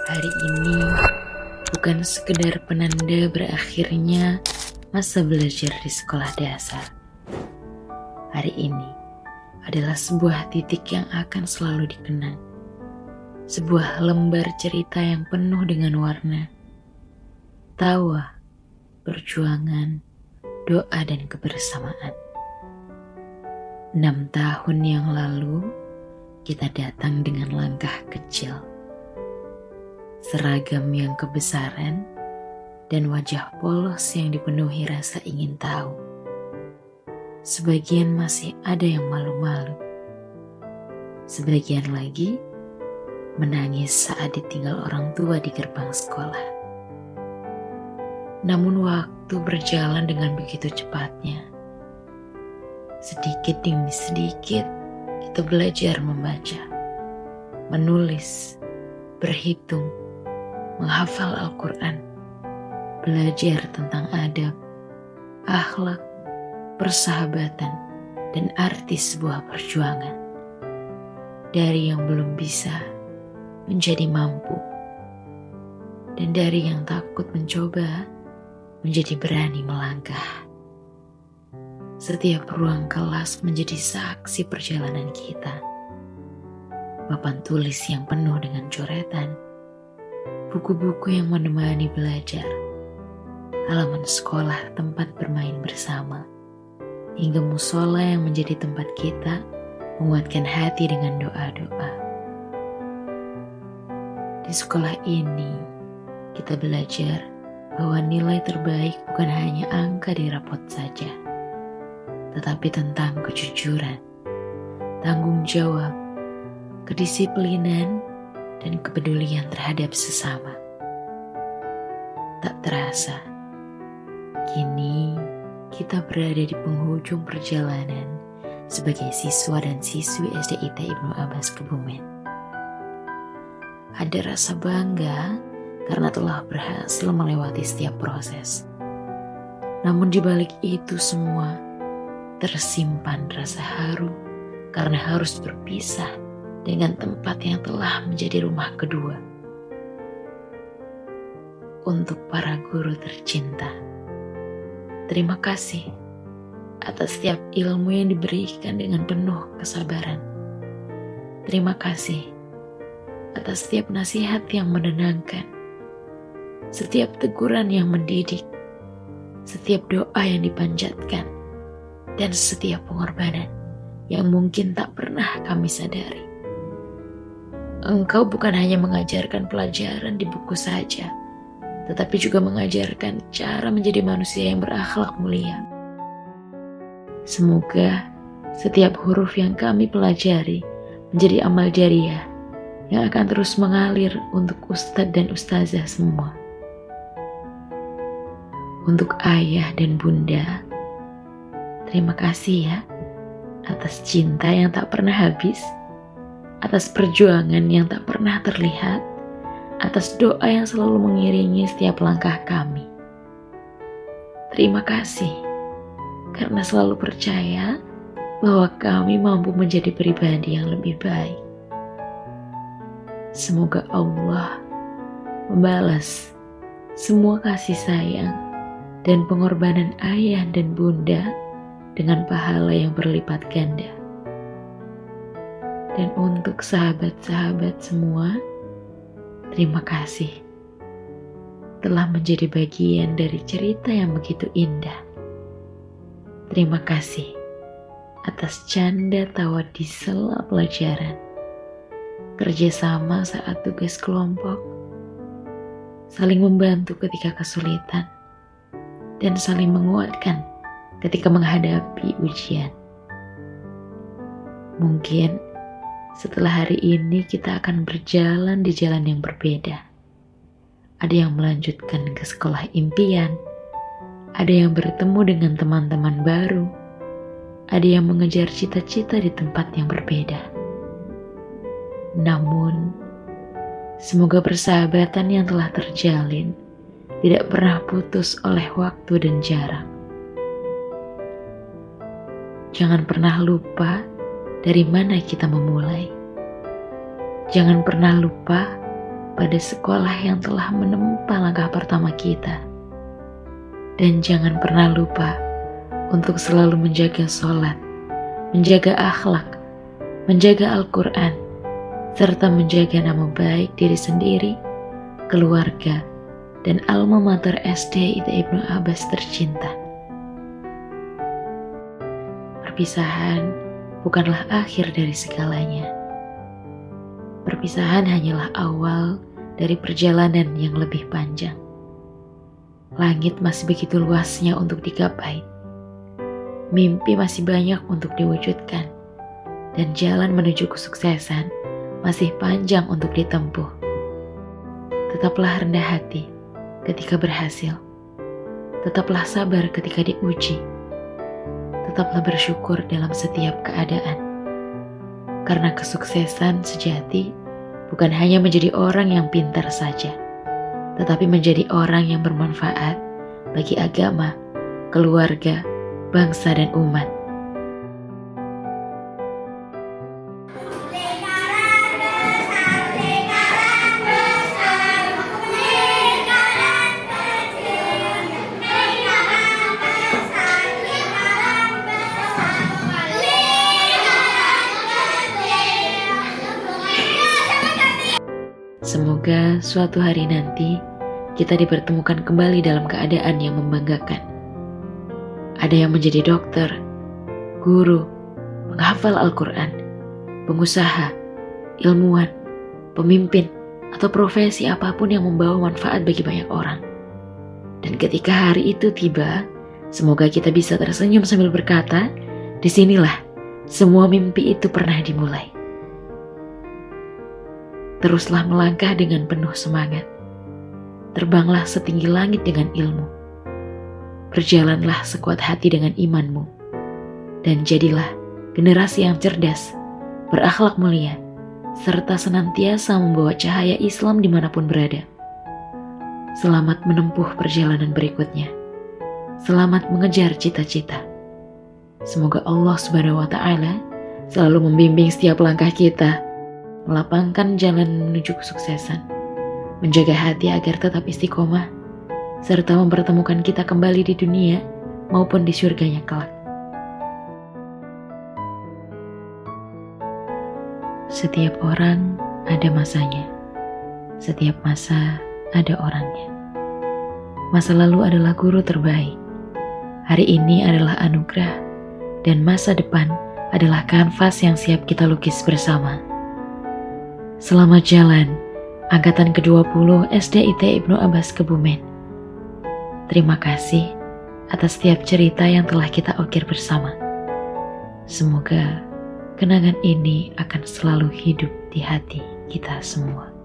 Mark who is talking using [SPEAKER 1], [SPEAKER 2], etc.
[SPEAKER 1] Hari ini bukan sekedar penanda berakhirnya masa belajar di sekolah dasar. Hari ini adalah sebuah titik yang akan selalu dikenang. Sebuah lembar cerita yang penuh dengan warna, tawa, perjuangan, doa dan kebersamaan. 6 tahun yang lalu, kita datang dengan langkah kecil. Seragam yang kebesaran dan wajah polos yang dipenuhi rasa ingin tahu. Sebagian masih ada yang malu-malu. Sebagian lagi menangis saat ditinggal orang tua di gerbang sekolah. Namun waktu berjalan dengan begitu cepatnya. Sedikit demi sedikit kita belajar membaca, menulis, berhitung, menghafal Al-Quran, belajar tentang adab, akhlak, persahabatan, dan arti sebuah perjuangan. Dari yang belum bisa menjadi mampu, dan dari yang takut mencoba menjadi berani melangkah. Setiap ruang kelas menjadi saksi perjalanan kita. Papan tulis yang penuh dengan coretan, buku-buku yang menemani belajar, halaman sekolah tempat bermain bersama, hingga musola yang menjadi tempat kita menguatkan hati dengan doa-doa. Di sekolah ini, kita belajar bahwa nilai terbaik bukan hanya angka di rapot saja, tetapi tentang kejujuran, tanggung jawab, kedisiplinan, dan kepedulian terhadap sesama. Tak terasa, kini kita berada di penghujung perjalanan sebagai siswa dan siswi SDIT Ibnu Abbas Kebumen. Ada rasa bangga karena telah berhasil melewati setiap proses. Namun di balik itu semua, tersimpan rasa haru karena harus berpisah dengan tempat yang telah menjadi rumah kedua. Untuk para guru tercinta, terima kasih atas setiap ilmu yang diberikan dengan penuh kesabaran. Terima kasih atas setiap nasihat yang menenangkan, setiap teguran yang mendidik, setiap doa yang dipanjatkan, dan setiap pengorbanan yang mungkin tak pernah kami sadari. Engkau bukan hanya mengajarkan pelajaran di buku saja, tetapi juga mengajarkan cara menjadi manusia yang berakhlak mulia. Semoga setiap huruf yang kami pelajari menjadi amal jariah yang akan terus mengalir untuk ustadz dan ustazah semua. Untuk ayah dan bunda, terima kasih ya atas cinta yang tak pernah habis, atas perjuangan yang tak pernah terlihat, atas doa yang selalu mengiringi setiap langkah kami. Terima kasih karena selalu percaya bahwa kami mampu menjadi pribadi yang lebih baik. Semoga Allah membalas semua kasih sayang dan pengorbanan ayah dan bunda dengan pahala yang berlipat ganda. Dan untuk sahabat-sahabat semua, terima kasih telah menjadi bagian dari cerita yang begitu indah. Terima kasih atas canda tawa di sela pelajaran, kerjasama saat tugas kelompok, saling membantu ketika kesulitan, dan saling menguatkan ketika menghadapi ujian. Mungkin setelah hari ini kita akan berjalan di jalan yang berbeda. Ada yang melanjutkan ke sekolah impian, ada yang bertemu dengan teman-teman baru, ada yang mengejar cita-cita di tempat yang berbeda. Namun, semoga persahabatan yang telah terjalin tidak pernah putus oleh waktu dan jarak. Jangan pernah lupa dari mana kita memulai. Jangan pernah lupa pada sekolah yang telah menempa langkah pertama kita. Dan jangan pernah lupa untuk selalu menjaga sholat, menjaga akhlak, menjaga Al-Quran, serta menjaga nama baik diri sendiri, keluarga, dan alma mater SD IT Ibnu Abbas tercinta. Perpisahan bukanlah akhir dari segalanya. Perpisahan hanyalah awal dari perjalanan yang lebih panjang. Langit masih begitu luasnya untuk digapai. Mimpi masih banyak untuk diwujudkan. Dan jalan menuju kesuksesan masih panjang untuk ditempuh. Tetaplah rendah hati ketika berhasil. Tetaplah sabar ketika diuji. Tetaplah bersyukur dalam setiap keadaan. Karena kesuksesan sejati bukan hanya menjadi orang yang pintar saja, tetapi menjadi orang yang bermanfaat bagi agama, keluarga, bangsa, dan umat. Semoga suatu hari nanti kita dipertemukan kembali dalam keadaan yang membanggakan. Ada yang menjadi dokter, guru, penghafal Al-Quran, pengusaha, ilmuwan, pemimpin, atau profesi apapun yang membawa manfaat bagi banyak orang. Dan ketika hari itu tiba, semoga kita bisa tersenyum sambil berkata, disinilah semua mimpi itu pernah dimulai. Teruslah melangkah dengan penuh semangat. Terbanglah setinggi langit dengan ilmu. Berjalanlah sekuat hati dengan imanmu. Dan jadilah generasi yang cerdas, berakhlak mulia, serta senantiasa membawa cahaya Islam dimanapun berada. Selamat menempuh perjalanan berikutnya. Selamat mengejar cita-cita. Semoga Allah Subhanahu wa Ta'ala selalu membimbing setiap langkah kita, melapangkan jalan menuju kesuksesan, menjaga hati agar tetap istiqomah, serta mempertemukan kita kembali di dunia maupun di surganya kelak. Setiap orang ada masanya, setiap masa ada orangnya. Masa lalu adalah guru terbaik, hari ini adalah anugerah, dan masa depan adalah kanvas yang siap kita lukis bersama. Selamat jalan, angkatan ke-20 SD IT Ibnu Abbas Kebumen. Terima kasih atas setiap cerita yang telah kita ukir bersama. Semoga kenangan ini akan selalu hidup di hati kita semua.